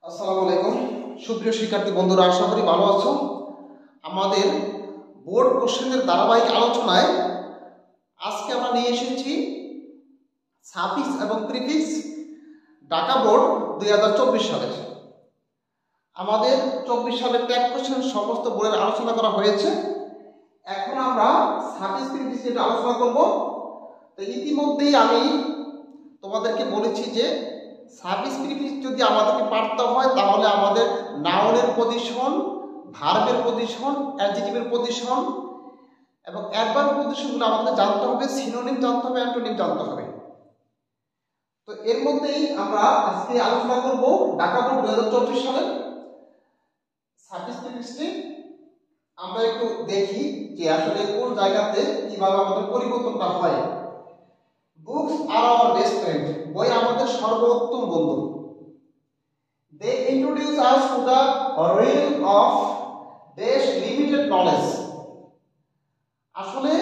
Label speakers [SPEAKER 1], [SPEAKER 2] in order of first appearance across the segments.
[SPEAKER 1] আসসালামু আলাইকুম সুপ্রিয় শিক্ষার্থী বন্ধুরা, আশা করি ভালো আছো। আমাদের বোর্ড কোশ্চেনের ধারাবাহিক আলোচনায় আজকে আমরা নিয়ে এসেছি সাফিক্স এবং প্রিফিক্স ঢাকা বোর্ড 2024 সালের। আমাদের 24 সালের ট্যাগ কোশ্চেন সমস্ত বোর্ডের আলোচনা করা হয়েছে। এখন আমরা সাফিক্স প্রিফিক্স নিয়ে আলোচনা করব। তো ইতিমধ্যেই আমি তোমাদেরকে বলেছি যে সাফিক্স প্রিফিক্স যদি আমাদেরকে পারতে হয় তাহলে আমাদের নাউনের পজিশন, ভার্বের পজিশন, অ্যাডজেক্টিভের পজিশন এবং অ্যাডভার্ব পজিশনগুলো আমাদের জানতে হবে, সিনোনিম জানতে হবে, অ্যান্টোনিম জানতে হবে। তো এর মধ্যেই আমরা আজকে আলোচনা করব ঢাকা বোর্ড 2024 সালের সাফিক্স প্রিফিক্সটি। আমরা একটু দেখি যে আসলে কোন জায়গাতে কিভাবে আমাদের পরিবর্তনটা হয়। Books are our best friend, বই আমাদের সর্বোত্তম বন্ধু। They introduce us to the realm of this limited knowledge. আসলে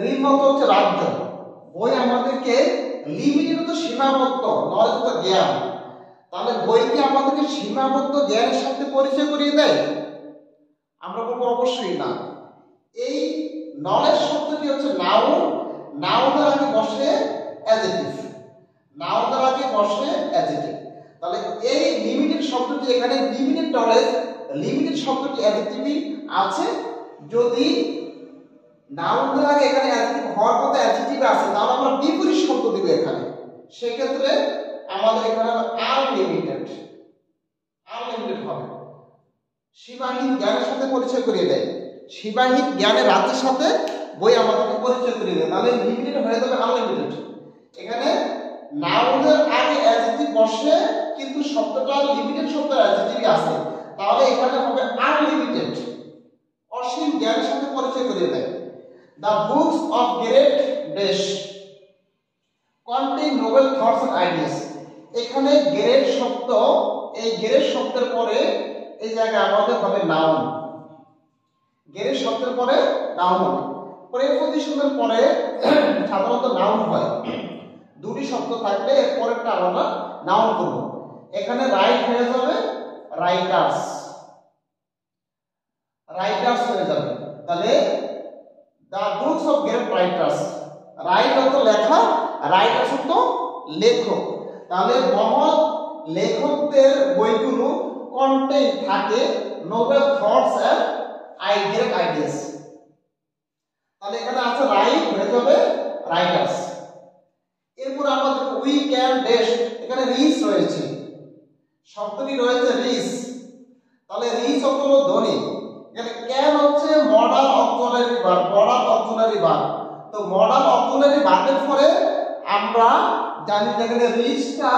[SPEAKER 1] রিম হচ্ছে রাজ্য, বই আমাদেরকে লিমিটেড তো সীমাবদ্ধ নলেজ তো জ্ঞান। তাহলে বই কি আমাদেরকে সীমাবদ্ধ জ্ঞানের সাথে পরিচয় করিয়ে দেয়? আমরা বলবো অবশ্যই না। এই নলেজ শব্দটি হচ্ছে নাউন, নাউনের আগে বসে অ্যাডজেক্টিভ, নাউনের আগে বসে অ্যাডজেক্টিভ। তাহলে এই লিমিটেড শব্দটি এখানে লিমিটেড নলেজ, লিমিটেড শব্দটি অ্যাডজেক্টিভই আছে। যদি নাউনের আগে এখানে অ্যাডজেক্টিভ হওয়ার কথা অ্যাডজেক্টিভ আছে তাহলে আমরা বিপরীত শব্দ দিব এখানে। সেক্ষেত্রে আমাদের এখানে আনলিমিটেড, আনলিমিটেড হবে। সীমাহীন জ্ঞানের সাথে পরিচয় করিয়ে দেয়, সীমাহীন জ্ঞানের রাজ্যের সাথে বই আমাদেরকে পরিচয় করিয়ে দেয়। তাহলে লিমিটেড হয়ে যাবে আনলিমিটেড। এখানে নাউনের আগে অ্যাডজেক্টিভ বসে কিন্তু শব্দটা লিমিটেড শব্দ অ্যাডজেক্টিভই আছে, তাহলে এখানে হবে আনলিমিটেড, অসীম জ্ঞানের সাথে পরিচয় করিয়ে দেয়। The books of great dash contain noble thoughts and ideas. এখানে গ্রেট শব্দ, এই গ্রেট শব্দের পরে এই জায়গায় আমাদের হবে নাউন। গ্রেট শব্দের পরে নাউন হবে। প্রেপজিশনের পরে সাধারণত নাউন হয়। দুটি শব্দ থাকলে এর পরেরটা আমরা নাউন করব। এখানে রাইট হয়ে যাবে রাইটার্স, রাইটার্স হয়ে যাবে। তাহলে the books of great writers, right অর্থ লেখা, রাইটার্স অর্থ লেখক। তাহলে মহৎ লেখকদের বইগুলো কন্টেইন থাকে noble thoughts and great ideas. তাহলে এখানে আছে রাইট হয়ে যাবে রাইটার্স। এরপর আমাদের উই ক্যান ড্যাশ, এখানে রিচ রয়েছে, শব্দটি রয়েছে রিচ। তাহলে রিচ অর্থ হলো ধনী। এখানে ক্যান হচ্ছে modal auxiliary verb, modal auxiliary verb. তো মডাল অক্সিলারি ভার্বের পরে আমরা জানি যে এখানে রিচটা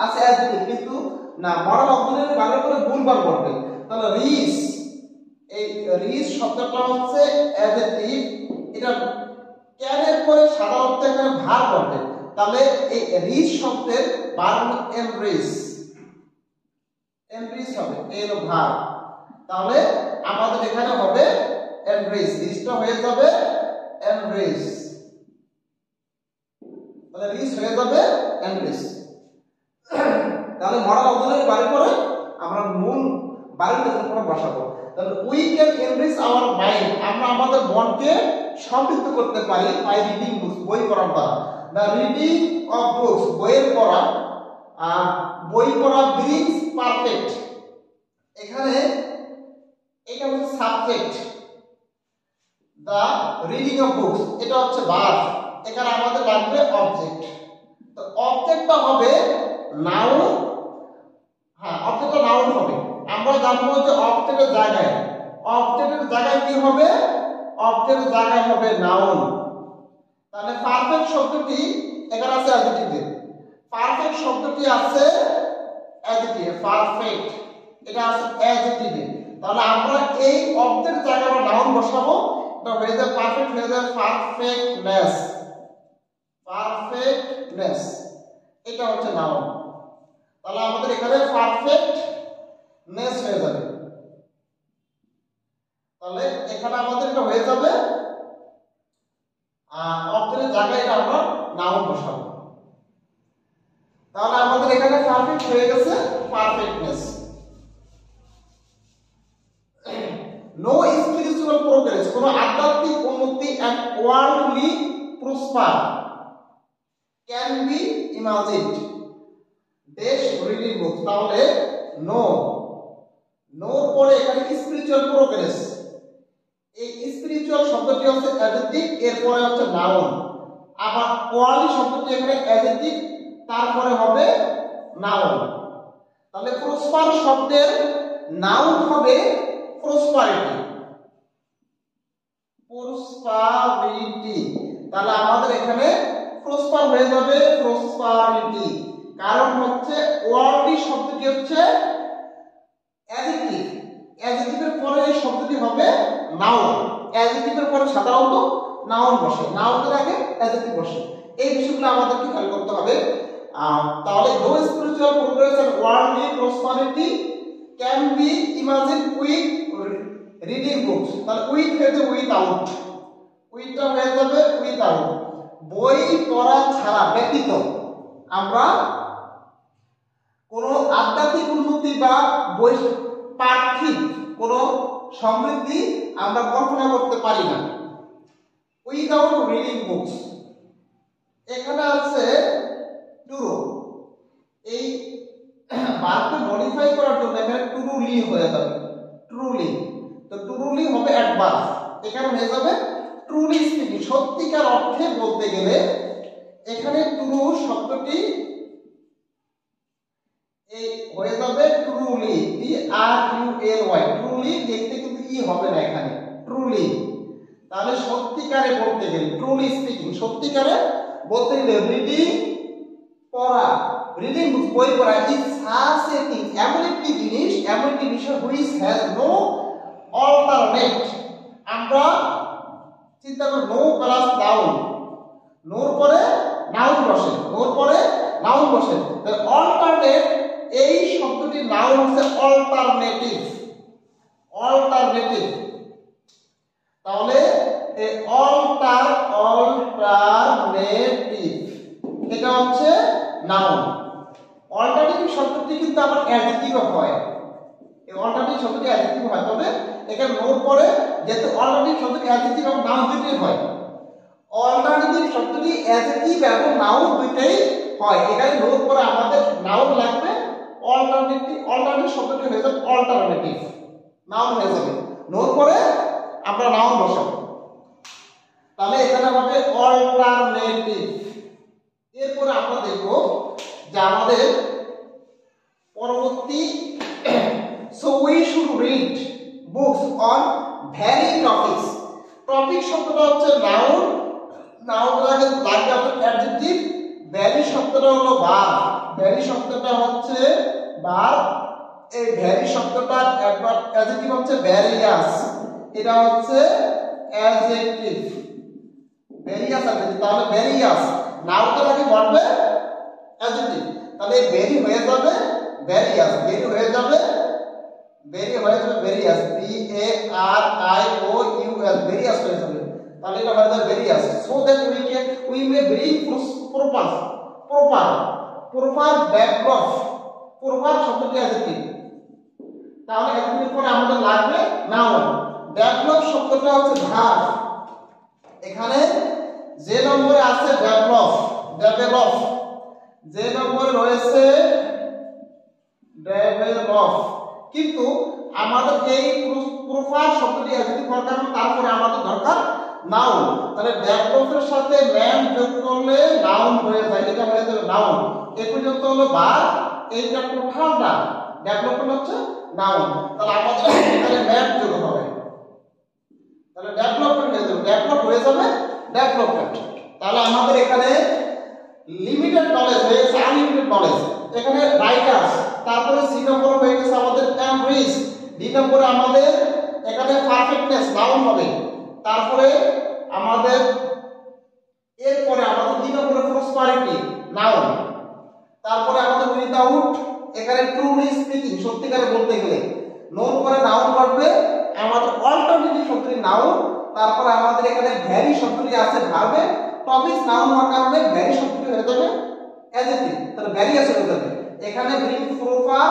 [SPEAKER 1] আছে অ্যাডজেক্টিভ, কিন্তু না, মডাল অক্সিলারি ভার্বের পরে ভুল ভার্ব বসবে। তাহলে রিচ, এই রিচ শব্দটা হচ্ছে অ্যাডজেক্টিভ। এটা ক্যানের পরে সাধারণত এখানে ভার্ব বসবে। তাহলে এই রিচ শব্দের ভার্ব এনরিচ, এনরিচ হবে, এই হলো ভার্ব। তাহলে আমাদের এখানে হবে এনরিচ, রিচটা হয়ে যাবে এনরিচ। তাহলে রিচ হয়ে যাবে এনরিচ। তাহলে মডাল অক্সিলারি ভার্বের পরে আমরা মূল ভার্বের উপর বসাবো। তাহলে we can enrich our mind, আমরা আমাদের মনকে সমৃদ্ধ করতে পারি বাই রিডিং বুকস, বই পড়ার দ্বারা। দ্য রিডিং অফ বুকস, বইয়ের পড়া, বই পড়া ব্রিংস পারফেক্ট। এখানে এটা হচ্ছে subject, the reading of books এটা হচ্ছে ভার্ব। এখানে আমাদের লাগবে অবজেক্ট। তো অবজেক্টটা হবে নাউন, হ্যাঁ অবজেক্টটা নাউন হবে। আমরা জানবো যে অবজেক্টের জায়গায়, অবজেক্টের জায়গায় কি হবে? অবজেক্টের জায়গায় হবে নাউন। তাহলে পারফেক্ট শব্দটি এখানে আছে অ্যাডজেক্টিভে, পারফেক্ট শব্দটি আছে অ্যাডজেক্টিভে, পারফেক্ট এটা আছে অ্যাডজেক্টিভে। তাহলে আমরা এই অবজেক্ট জায়গায় আমরা নাউন বসাবো, এটা হয়ে যাবে পারফেক্ট, হয়ে যাবে পারফেক্টনেস, পারফেক্টনেস এটা হচ্ছে নাউন। তাহলে আমাদের এখানে পারফেক্টনেস হয়ে যাবে। তাহলে এখানে আমাদের এটা হয়ে যাবে অবজেক্টের জায়গায় এটা আমরা নাউন বসাবো। তাহলে আমাদের এখানে পারফেক্ট হয়ে গেছে perfectness. Prosper can be imagined dash reading book, তাহলে নো, নোর পরে এখানে স্পিরিচুয়াল প্রোগ্রেস, এই স্পিরিচুয়াল শব্দটি হচ্ছে অ্যাডজেক্টিভ, এরপরে হচ্ছে নাউন। আবার কোয়ালি শব্দটি এখানে অ্যাডজেক্টিভ, তারপরে হবে নাউন। তাহলে প্রসপার শব্দের নাউন হবে প্রসপারিটি, প্রসপারিটি। তাহলে আমাদের এখানে প্রসপার হয়ে যাবে প্রসপারিটি, কারণ হচ্ছে ওয়ার্ডটি শব্দটি হচ্ছে অ্যাডজেক্টিভ, অ্যাডজেক্টিভের পরে এই শব্দটি হবে নাউন। অ্যাডজেক্টিভের পরে সাধারণত নাউন বসে, নাউনের আগে অ্যাডজেক্টিভ বসে। এই বিষয়গুলো আমাদেরকে খেয়াল করতে হবে। তাহলে no spiritual progress and worldly prosperity can be imagine with reading books, তাহলে উইথ হয়ে যাবে উইথআউট, উইথটা হয়ে যাবে উইথআউট। বই পড়া ছাড়া ব্যতীত আমরা কোনো আধ্যাত্মিক উন্নতি বা পার্থিব কোনো সমৃদ্ধি আমরা কল্পনা করতে পারি না। উইদাউট রিডিং বুকস, এখানে আছে ট্রু, এই বাক্য মডিফাই করার জন্য এখানে ট্রুলি হয়ে যাবে, ট্রুলি। তো ট্রুলি হবে অ্যাডভার্ব, এখানে হয়ে যাবে ট্রুলি স্পিকিং, সত্যিকার অর্থে বলতে গেলে এখানে ট্রু শব্দটি এই হয়ে যাবে truly, T R U L Y, truly দেখতে কিন্তু ই হবে না এখানে, ট্রুলি। তাহলে সত্যিকারে বলতে গেলে ট্রুলি স্পিকিং, সত্যিকারে বলতে গেলে রিডিং পড়া, রিডিং বই পড়া ইজ সাচ এ থিং, এমন একটি জিনিস, এমন একটি বিষয় হুইচ হ্যাজ নো অল্টারনেট। আমরা চিন্তা করি নো প্লাস নাউন, নোর পরে নাউন বসে, নোর পরে নাউন বসে, তাহলে অল্টারনেট এই শব্দটির নাউন হচ্ছে অল্টারনেটিভ, অল্টারনেটিভ। তাহলে এই অল্টারনেটিভ এটা হচ্ছে নাউন। অল্টারনেটিভ শব্দটি কিন্তু আবার অ্যাডজেক্টিভ হয়, এই অল্টারনেটিভ শব্দটি অ্যাডজেক্টিভ হয়, তবে এখানে নোর পরে যেহেতু অল্টারনেটিভ শব্দটি অ্যাডজেক্টিভ এবং নাউন দুটোই হয়, অল্টারনেটিভ শব্দটি অ্যাডজেক্টিভ এবং নাউন দুটোই হয়, এখানে নোর পরে আমাদের নাউন লাগবে, অল্টারনেটিভ, অল্টারনেটিভ শব্দটি হয়ে যাবে অল্টারনেটিভ, নাউন হয়ে যাবে, নোর পরে আমরা নাউন বসাবো, তাহলে এখানে হবে অল্টারনেটিভ। এরপরে আমরা দেখব যে আমাদের পরবর্তী so we should read books on varying topics, topic শব্দটা হচ্ছে নাউন, নাউন লাগে আপনার অ্যাডজেক্টিভ, ভ্যারি শব্দটা হলো ভার্ব, ভ্যারি শব্দটা হচ্ছে ভার্ব, এই ভ্যারি শব্দটার অ্যাডজেক্টিভ হচ্ছে ভ্যারিয়াস, এটা হচ্ছে অ্যাডজেক্টিভ, ভ্যারিয়াস অ্যাডজেক্টিভ। তাহলে ভ্যারিয়াস নাউনটা লাগে বলবে অ্যাডজেক্টিভ, তাহলে ভ্যারি হয়ে যাবে ভ্যারিয়াস, ভ্যারি হয়ে যাবে various, B A R I O U S, various হয়ে যাবে, তাহলে এটা হয়ে যাবে various. So that we may bring proper background, proper শব্দটি অ্যাডজেক্টিভ, তাহলে অ্যাডজেক্টিভ পরে আমাদের লাগবে নাউন। ডেভেলপ শব্দটা হচ্ছে ভার্ব, এখানে যে নম্বরে আছে ডেভেলপ, ডেভেলপ যে নম্বরে রয়েছে ডেভেলপ, কিন্তু আমাদের এই প্রপার শব্দটি অ্যাডজেক্টিভ হওয়ার কারণে তারপরে আমাদের দরকার নাউন, তাহলে ডেভেলপের সাথে ম্যান যোগ করলে নাউন হয়ে যায়, এটা হয়ে যাবে নাউন। এই পর্যন্ত হলো ভার্ব, এইটা টোটালটা ডেভেলপমেন্ট হচ্ছে নাউন, তাহলে আমাদের এখানে ম্যান যোগ হবে, তাহলে ডেভেলপমেন্ট হয়ে যাবে, ডেভেলপ হয়ে যাবে ডেভেলপমেন্ট। তাহলে আমাদের এখানে লিমিটেড নলেজ হয়ে গেছে আনলিমিটেড নলেজ, এখানে রাইটার্স, তারপরে সি নম্বর হয়ে গেছে আমাদের এমব্রিজ, ডি নম্বরে আমাদের এখানে পারফেক্টনেস নাউন হবে, তারপরে আমাদের এরপরে আমাদের ডি নম্বরে প্রসপারিটি নাউন, তারপরে আমাদের উইদাউট, এখানে ট্রুলি স্পিকিং সত্যিকারে বলতে গেলে, নোর পরে নাউন করবে আমাদের অল্টারনেটিভ শব্দটি নাউন, তারপরে আমাদের এখানে ভ্যারি শব্দটি আছে ভার্বে, টপিক নাউন হওয়ার কারণে ভ্যারি শব্দটি হয়ে যাবে অ্যাডজেক্টিভ, তাহলে ভ্যারিয়াস হয়ে যাবে, এখানে bring proper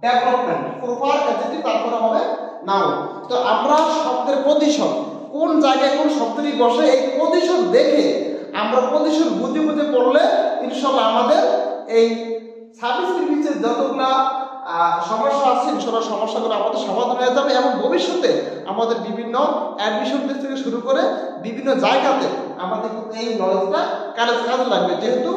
[SPEAKER 1] development, proper adjective, তারপরে হবে নাউন। তো আমরা শব্দের পজিশন কোন জায়গায় কোন শব্দটি বসে এই পজিশন দেখে আমরা পজিশন বুঝে বুঝে পড়লে ইনশাআল্লাহ আমাদের এই সার্ভিসের ভিতরে যতগুলা সমস্যা আছে ইনশাআল্লাহ সমস্যাগুলো আমাদের সমাধান হয়ে যাবে এবং ভবিষ্যতে আমাদের বিভিন্ন অ্যাডমিশন থেকে শুরু করে বিভিন্ন জায়গাতে আমাদের কিন্তু এই নলেজটা কাজে লাগবে, যেহেতু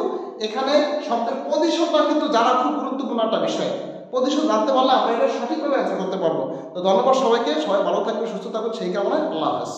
[SPEAKER 1] এখানে শব্দের পজিশনটা কিন্তু জানা খুব গুরুত্বপূর্ণ একটা বিষয়। পজিশন জানতে পারলে আমরা এটা সঠিকভাবে অ্যান্সার করতে পারবো। তো ধন্যবাদ সবাইকে, সবাই ভালো থাকবে, সুস্থ থাকবেন, সেই কামনায় আল্লাহ হাফেজ।